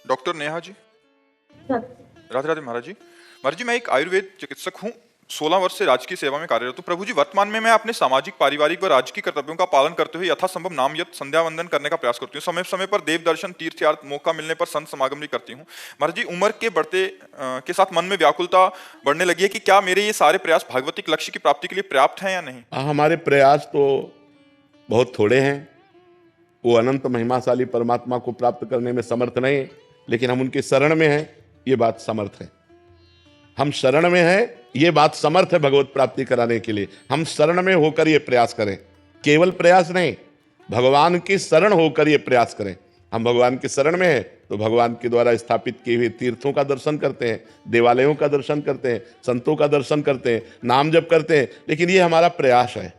Doctor Neha ji. हाँ। राधे राधे महाराज जी। महाराज जी, मैं एक आयुर्वेद चिकित्सक हूँ। 16 वर्ष से राजकीय सेवा में कार्यरत हूँ। प्रभु जी, वर्तमान में मैं अपने सामाजिक, पारिवारिक व राजकीय कर्तव्यों का पालन करते हुए यथासंभव नाम यत संध्या वंदन करने का प्रयास करती हूँ। समय समय पर देव दर्शन, तीर्थयात्र, मौका मिलने पर संत समागम भी करती हूँ। महाराज जी, उम्र के बढ़ते के साथ मन में व्याकुलता बढ़ने लगी है कि क्या मेरे ये सारे प्रयास भगवती लक्ष्य की प्राप्ति के लिए पर्याप्त हैं या नहीं। हमारे प्रयास तो बहुत थोड़े हैं। वो अनंत महिमाशाली परमात्मा को प्राप्त करने में समर्थ नहीं है, लेकिन हम उनके शरण में हैं, ये बात समर्थ है। हम शरण में हैं, ये बात समर्थ है भगवत प्राप्ति कराने के लिए। हम शरण में होकर ये प्रयास करें, केवल प्रयास नहीं, भगवान की शरण होकर ये प्रयास करें। हम भगवान के शरण में हैं तो भगवान के द्वारा स्थापित किए हुए तीर्थों का दर्शन करते हैं, देवालयों का दर्शन करते हैं, संतों का दर्शन करते हैं, नाम जप करते हैं। लेकिन ये हमारा प्रयास है।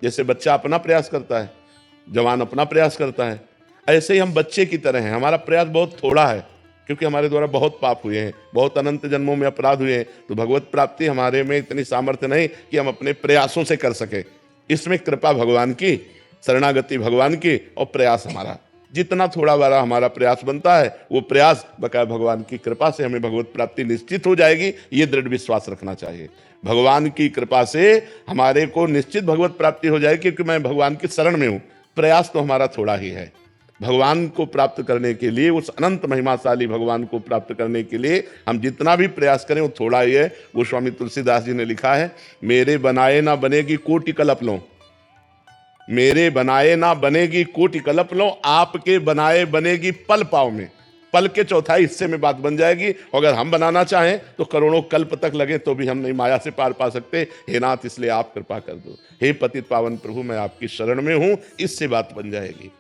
जैसे बच्चा अपना प्रयास करता है, जवान अपना प्रयास करता है, ऐसे ही हम बच्चे की तरह हैं। हमारा प्रयास बहुत थोड़ा है, क्योंकि हमारे द्वारा बहुत पाप हुए हैं, बहुत अनंत जन्मों में अपराध हुए हैं। तो भगवत प्राप्ति हमारे में इतनी सामर्थ्य नहीं कि हम अपने प्रयासों से कर सके। इसमें कृपा भगवान की, शरणागति भगवान की, और प्रयास हमारा जितना थोड़ा बड़ा हमारा प्रयास बनता है, वो प्रयास बकाया भगवान की कृपा से हमें भगवत प्राप्ति निश्चित हो जाएगी। ये दृढ़ विश्वास रखना चाहिए। भगवान की कृपा से हमारे को निश्चित भगवत प्राप्ति हो जाएगी, क्योंकि मैं भगवान की शरण में हूँ। प्रयास तो हमारा थोड़ा ही है। भगवान को प्राप्त करने के लिए, उस अनंत महिमाशाली भगवान को प्राप्त करने के लिए हम जितना भी प्रयास करें वो थोड़ा ही है। गोस्वामी तुलसीदास जी ने लिखा है, मेरे बनाए ना बनेगी कोटि कल्प लो, मेरे बनाए ना बनेगी कोटि कल्प लो, आपके बनाए बनेगी पल पाव में। पल के चौथाई हिस्से में बात बन जाएगी। अगर हम बनाना चाहें तो करोड़ों कल्प तक लगे तो भी हम नहीं माया से पार पा सकते। हे नाथ, इसलिए आप कृपा कर दो। हे पतित पावन प्रभु, मैं आपकी शरण में हूं, इससे बात बन जाएगी।